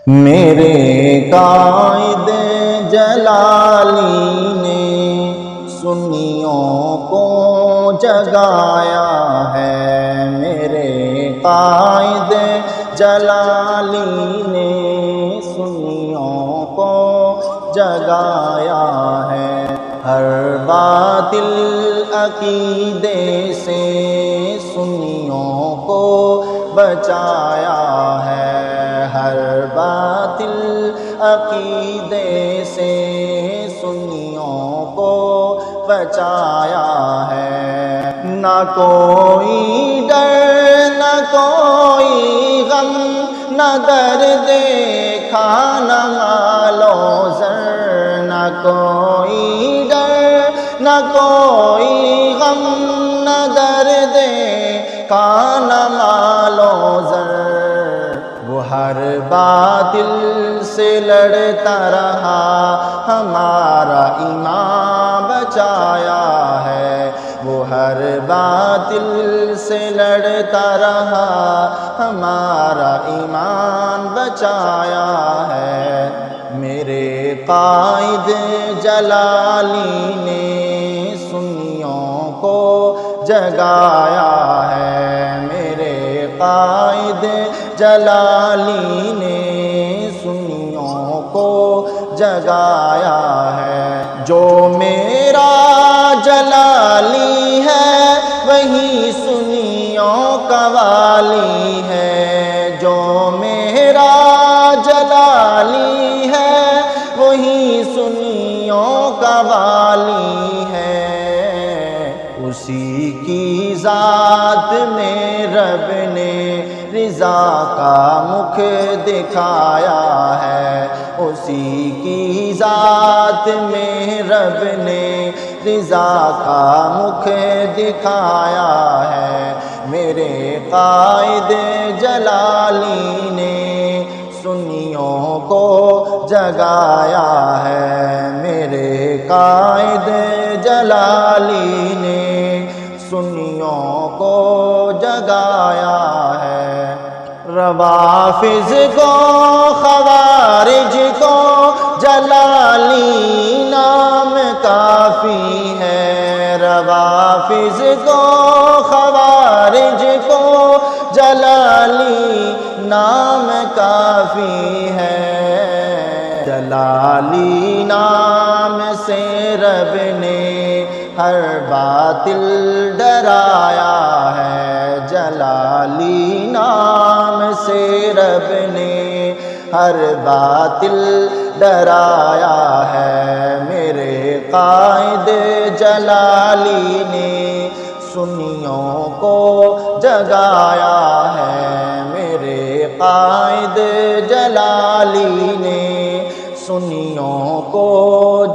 میرے قائد جلالی نے سنیوں کو جگایا ہے، میرے قائد جلالی نے سنیوں کو جگایا ہے، ہر باطل عقیدے سے سنیوں کو بچایا ہے، ہر باطل عقیدے سے سنیوں کو بچایا ہے، نہ کوئی ڈر نہ کوئی غم، نہ درد کھانا مال و زر، نہ کوئی ڈر نہ کوئی غم، نہ درد کھانا مال و زر، وہ ہر باطل سے لڑتا رہا، ہمارا ایمان بچایا ہے، وہ ہر باطل سے لڑتا رہا، ہمارا ایمان بچایا ہے، میرے قائد جلالی نے سنیوں کو جگایا ہے، میرے قائد جلالی نے سنیوں کو جگایا ہے، جو میرا جلالی ہے وہی سنیوں کا والی ہے، جو میرا جلالی ہے وہی سنیوں کا والی ہے، اسی کی ذات میں رب نے رضا کا مکھ دکھایا ہے، اسی کی ذات میں رب نے رضا کا مکھ دکھایا ہے، میرے قائد جلالی نے سنیوں کو جگایا ہے، میرے قائد جلالی نے سنیوں کو جگایا ہے، روافض کو خوارج کو جلالی نام کافی ہے، روافض کو خوارج کو جلالی نام کافی ہے، جلالی نام سے رب نے ہر باطل ڈرایا ہے، جلالی نام سے رب نے ہر باطل ڈرایا ہے، میرے قائد جلالی نے سنیوں کو جگایا ہے، میرے قائد جلالی نے سنیوں کو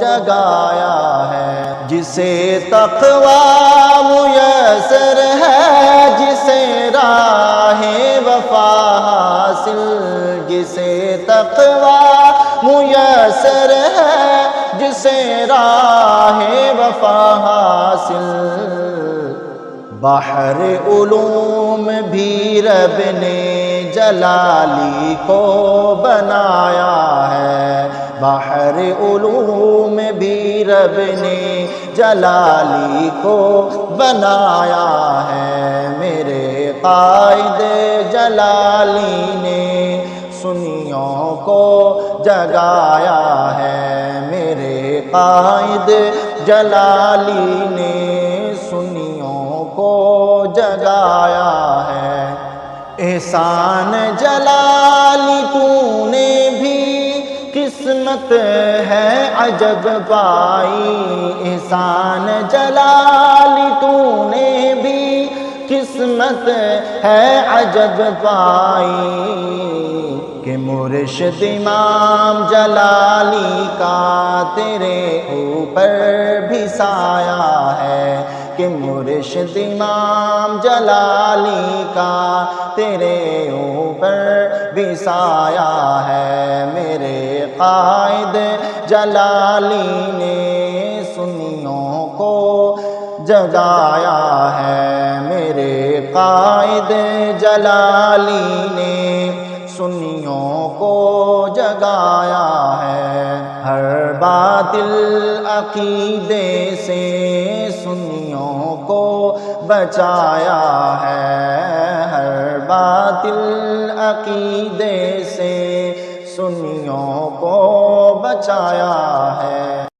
جگایا ہے، جسے تقویٰ میسر ہے، جسے راہ وفا حاصل، جسے تقویٰ میسر ہے، جسے راہ وفا حاصل، بحر علوم بھی رب نے جلالی کو بنایا ہے، بحر علوم بھی رب نے جلالی کو بنایا ہے، میرے قائد جلالی نے سنیوں کو جگایا ہے، میرے قائد جلالی نے سنیوں کو جگایا ہے، احسان جلالی تو نے بھی قسمت ہے عجب پائی، احسان جلالی تو نے بھی قسمت ہے عجب پائی، کہ مرشد امام جلالی کا تیرے اوپر بھی سایہ ہے، کہ مرشد امام جلالی کا تیرے اوپر بھی سایہ ہے، میرے قائد جلالی نے سنیوں کو جگایا ہے، میرے قائد جلالی نے سنیوں کو جگایا ہے، ہر باطل عقیدے سے سنیوں کو بچایا ہے، ہر باطل عقیدے سے سنیوں کو بچایا ہے۔